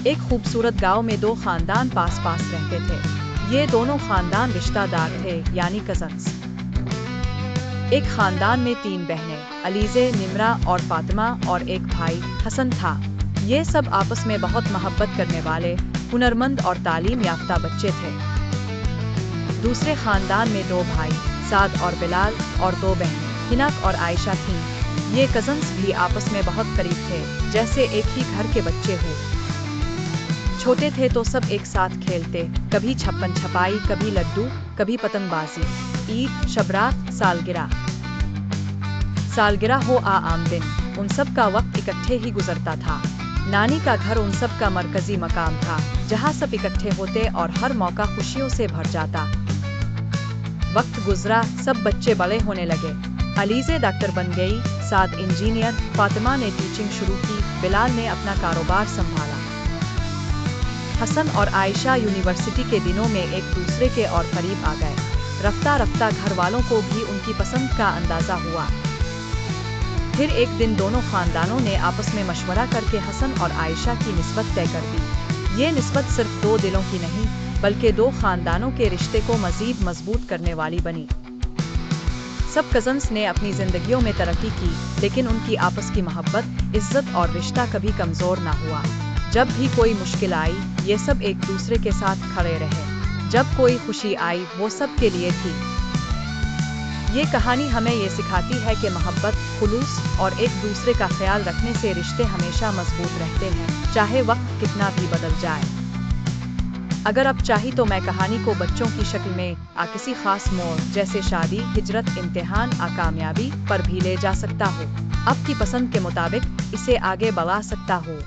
एक खूबसूरत गांव में दो खानदान पास पास रहते थे। ये दोनों खानदान रिश्तेदार थे, यानी कजन्स। एक खानदान में 3 बहनें, अलीज़े, निम्रा और फातिमा, और एक भाई, हसन था। ये सब आपस में बहुत मोहब्बत करने वाले, हुनरमंद और तालीम याफ्ता बच्चे थे। दूसरे खानदान में 2 भाई, साद और बिलाल, और 2 बहनें, हिनाक और आयशा थीं। ये कजन्स भी आपस में बहुत करीब थे, जैसे एक ही घर के बच्चे हों। छोटे थे तो सब एक साथ खेलते, कभी छप्पन छपाई, कभी लड्डू, कभी पतंगबाजी। ईद, शबरात, सालगिरह हो आम दिन, उन सब का वक्त इकट्ठे ही गुजरता था। नानी का घर उन सब का मरकजी मकाम था, जहाँ सब इकट्ठे होते और हर मौका खुशियों से भर जाता। वक्त गुजरा, सब बच्चे बड़े होने लगे। अलीज़े डॉक्टर बन गई, साद इंजीनियर, फातिमा ने टीचिंग शुरू की, बिलाल ने अपना कारोबार संभाला। हसन और आयशा यूनिवर्सिटी के दिनों में एक दूसरे के और करीब आ गए। रफ्ता रफ्ता घर वालों को भी उनकी पसंद का अंदाजा हुआ। फिर एक दिन दोनों खानदानों ने आपस में मशवरा करके हसन और आयशा की निस्बत तय कर दी। ये निस्बत सिर्फ 2 दिलों की नहीं, बल्कि 2 खानदानों के रिश्ते को मजीद मजबूत करने वाली बनी। सब कजन्स ने अपनी जिंदगियों में तरक्की की, लेकिन उनकी आपस की मोहब्बत, इज्जत और रिश्ता कभी कमजोर ना हुआ। जब भी कोई मुश्किल आई, ये सब एक दूसरे के साथ खड़े रहे। जब कोई खुशी आई, वो सब के लिए थी। ये कहानी हमें ये सिखाती है कि मोहब्बत, खुलूस और एक दूसरे का ख्याल रखने से रिश्ते हमेशा मजबूत रहते हैं, चाहे वक्त कितना भी बदल जाए। अगर आप चाही तो मैं कहानी को बच्चों की शक्ल में किसी खास मोड़, जैसे शादी, हिजरत, इम्तिहान, कामयाबी पर भी ले जा सकता हूँ। आपकी पसंद के मुताबिक इसे आगे बढ़ा सकता हूँ।